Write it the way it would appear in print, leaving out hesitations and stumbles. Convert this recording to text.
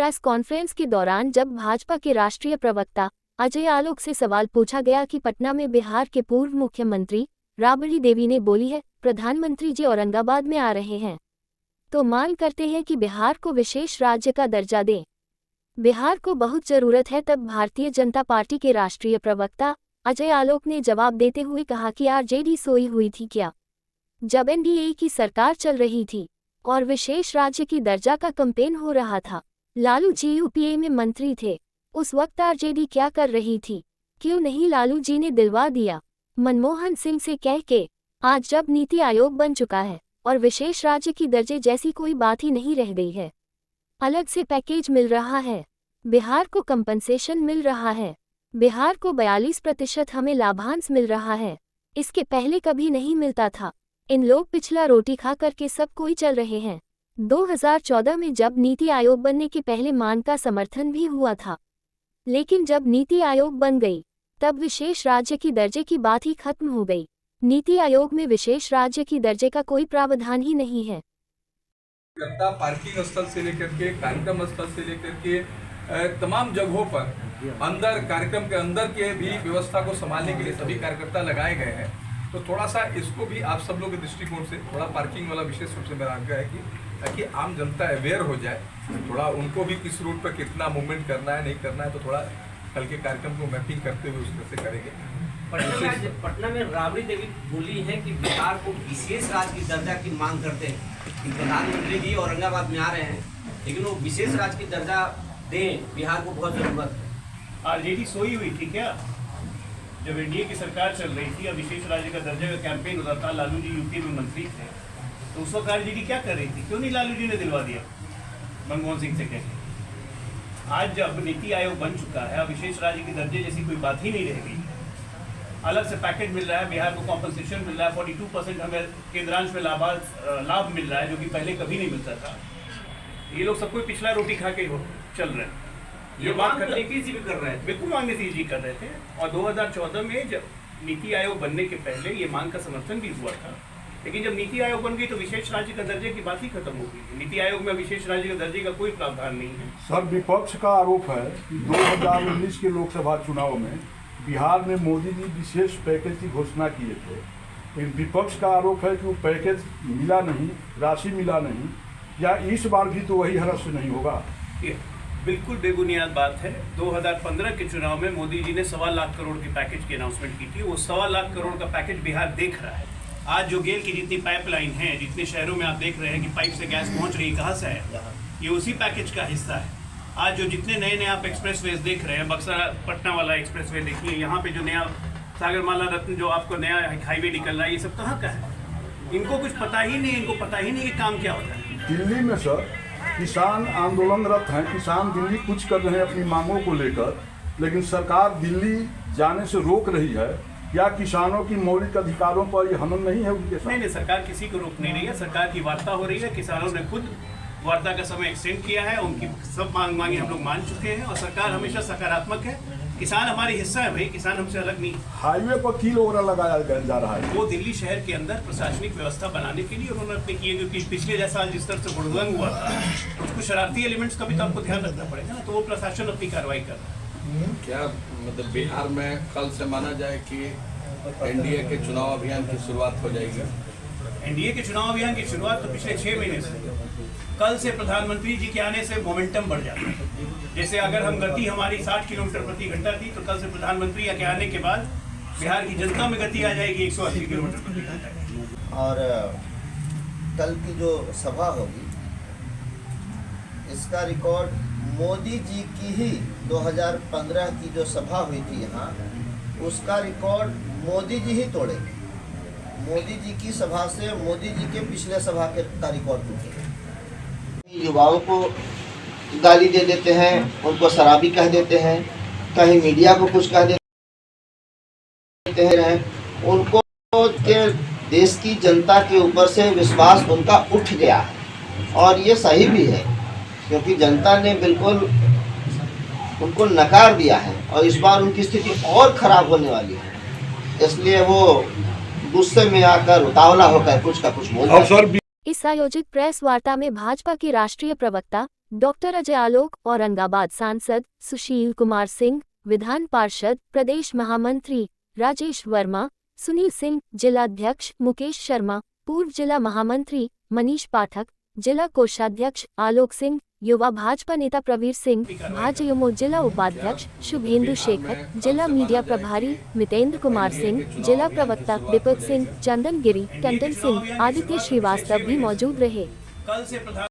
Press conference के दौरान जब भाजपा के राष्ट्रीय प्रवक्ता अजय आलोक से सवाल पूछा गया कि पटना में बिहार के पूर्व मुख्यमंत्री राबड़ी देवी ने बोली है प्रधानमंत्री जी औरंगाबाद में आ रहे हैं तो मांग करते हैं कि बिहार को विशेष राज्य का दर्जा दें। बिहार को बहुत जरूरत है। तब भारतीय जनता पार्टी के राष्ट्रीय प्रवक्ता अजय आलोक ने जवाब देते हुए कहा कि आरजेडी सोई हुई थी क्या, जब एनडीए की सरकार चल रही थी और विशेष राज्य की दर्जा का कैंपेन हो रहा था। लालू जी यूपीए में मंत्री थे, उस वक्त आरजेडी क्या कर रही थी, क्यों नहीं लालू जी ने दिलवा दिया मनमोहन सिंह से कह के। आज जब नीति आयोग बन चुका है और विशेष राज्य की दर्जे जैसी कोई बात ही नहीं रह गई है, अलग से पैकेज मिल रहा है, बिहार को कंपनसेशन मिल रहा है, बिहार को 42% हमें लाभांश मिल रहा है, इसके पहले कभी नहीं मिलता था। इन लोग पिछला रोटी खा करके सब कोई चल रहे हैं। 2014 में जब नीति आयोग बनने के पहले मान का समर्थन भी हुआ था, लेकिन जब नीति आयोग बन गई तब विशेष राज्य की दर्जे की बात ही खत्म हो गई। नीति आयोग में विशेष राज्य की दर्जे का कोई प्रावधान ही नहीं है। पार्किंग स्थल से लेकर के कार्यक्रम स्थल से लेकर के तमाम जगहों पर अंदर कार्यक्रम के अंदर के भी व्यवस्था को संभालने के लिए सभी कार्यकर्ता लगाए गए हैं। तो थोड़ा सा इसको भी आप सब लोग के दृष्टिकोण से थोड़ा पार्किंग वाला विशेष रूप से मेरा आग्रह है कि ताकि आम जनता अवेयर हो जाए, थोड़ा उनको भी किस रूट पर कितना मूवमेंट करना है नहीं करना है, तो थोड़ा कल के कार्यक्रम को मैपिंग करते हुए उस तरह से करेंगे। पटना में राबड़ी देवी बोली है कि बिहार को विशेष राज्य की दर्जा की मांग करते हैं कि प्रधानमंत्री जी औरंगाबाद में आ रहे हैं, लेकिन वो विशेष राज्य की दर्जा दें, बिहार को बहुत जरूरत है। आरजेडी सोई हुई थी क्या, जब एनडीए की सरकार चल रही थी और विशेष राज्य का दर्जा का कैंपेन हो रहा था, लालू जी यूपी में मंत्री थे, तो उस वक्त आरजेडी क्या कर रही थी, क्यों नहीं लालू जी ने दिलवा दिया मनमोहन सिंह से कहकर। आज जब नीति आयोग बन चुका है और विशेष राज्य की दर्जे जैसी कोई बात ही नहीं रह गई, अलग से पैकेज मिल रहा है, बिहार को कॉम्पनसेशन मिल रहा है, 42% हमें केंद्रांश में लाभ मिल रहा है जो कि पहले कभी नहीं मिलता था। ये लोग सब कोई पिछला रोटी खा के चल रहे हैं। ये बात करने की भी कर रहे हैं, बिल्कुल मांगने से जी कर रहे थे। और 2014 में जब नीति आयोग बनने के पहले ये मांग का समर्थन भी हुआ था, लेकिन जब नीति आयोग बन गई तो विशेष राज्य का दर्जे की बात ही खत्म हो गई। नीति आयोग में विशेष राज्य का दर्जे का कोई प्रावधान नहीं है। सर, विपक्ष का आरोप है कि 2019 के लोकसभा चुनाव में बिहार में मोदी जी विशेष पैकेज की घोषणा किए थे, लेकिन विपक्ष का आरोप है कि वो पैकेज मिला नहीं, राशि मिला नहीं, या इस बार भी तो वही हरस नहीं होगा। बिल्कुल बेबुनियाद बात है। 2015 के चुनाव में मोदी जी ने 1.25 लाख करोड़ के पैकेज की अनाउंसमेंट की थी। वो 1.25 लाख करोड़ का पैकेज बिहार देख रहा है। आज जो गेल की जितनी पाइपलाइन है, जितने शहरों में आप देख रहे हैं कि पाइप से गैस पहुंच रही, कहाँ से है, ये उसी पैकेज का हिस्सा है। आज जो जितने नए नए आप एक्सप्रेसवेज देख रहे हैं, बक्सर पटना वाला एक्सप्रेसवे देखिए, यहाँ पे जो नया सागरमाला रत्न जो आपको नया हाईवे निकल रहा है, ये सब कहाँ का है? इनको कुछ पता ही नहीं, इनको पता ही नहीं कि काम क्या होता है। दिल्ली में सर किसान आंदोलनरत हैं, किसान दिल्ली कुछ कर रहे हैं अपनी मांगों को लेकर, लेकिन सरकार दिल्ली जाने से रोक रही है। या किसानों की मौलिक अधिकारों पर ये हनन नहीं है उनके साथ? नहीं, सरकार किसी को रोक नहीं रही है। सरकार की वार्ता हो रही है, किसानों ने खुद वार्ता का समय एक्सटेंड किया है, उनकी सब मांगे हम लोग मान चुके हैं और सरकार हमेशा सकारात्मक है। किसान हमारी हिस्सा है भाई, किसान हमसे अलग नहीं। हाईवे पर कील वगैरह लगाया जा रहा है, वो दिल्ली शहर के अंदर प्रशासनिक व्यवस्था बनाने के लिए उन्होंने अपने किए, क्योंकि पिछले जैसा जिस तरह से हुड़दंग हुआ था, कुछ शरारती एलिमेंट्स का भी तो आपको ध्यान रखना पड़ेगा ना, तो वो प्रशासन अपनी कार्रवाई कर रहा है। क्या मतलब बिहार में कल से माना जाए कि एनडीए के चुनाव अभियान की शुरुआत हो जाएगी? एनडीए के चुनाव अभियान की शुरुआत तो पिछले 6 महीने से, कल से प्रधानमंत्री जी के आने से मोमेंटम बढ़ जाता है। जैसे अगर हम गति हमारी 60 किलोमीटर प्रति घंटा थी, तो कल से प्रधानमंत्री के आने के बाद बिहार की जनता में गति आ जाएगी 180 किलोमीटर प्रति घंटा। और कल की जो सभा होगी, इसका रिकॉर्ड मोदी जी की ही 2015 की जो सभा हुई थी यहाँ, उसका रिकॉर्ड मोदी जी ही तोड़ेंगे। मोदी जी की सभा से मोदी जी के पिछले सभा का रिकॉर्ड टूटेगा। युवाओं को गाली दे देते हैं, उनको शराबी कह देते हैं, कहीं मीडिया को कुछ कह देते हैं, उनको के देश की जनता के ऊपर से विश्वास उनका उठ गया है। और ये सही भी है, क्योंकि जनता ने बिल्कुल उनको नकार दिया है और इस बार उनकी स्थिति और खराब होने वाली है। इसलिए वो गुस्से में आकर उतावला होकर कुछ का कुछ बोल रहे हैं। इस आयोजित प्रेस वार्ता में भाजपा के राष्ट्रीय प्रवक्ता डॉक्टर अजय आलोक, औरंगाबाद सांसद सुशील कुमार सिंह, विधान पार्षद प्रदेश महामंत्री राजेश वर्मा, सुनील सिंह, जिलाध्यक्ष मुकेश शर्मा, पूर्व जिला महामंत्री मनीष पाठक, जिला कोषाध्यक्ष आलोक सिंह, युवा भाजपा नेता प्रवीर सिंह, भाजयुमो जिला उपाध्यक्ष शुभेंदु शेखर, जिला मीडिया प्रभारी मितेंद्र कुमार सिंह, जिला प्रवक्ता दीपक सिंह, चंदन गिरी, टंडन सिंह, आदित्य श्रीवास्तव भी मौजूद रहे। कल से प्रधान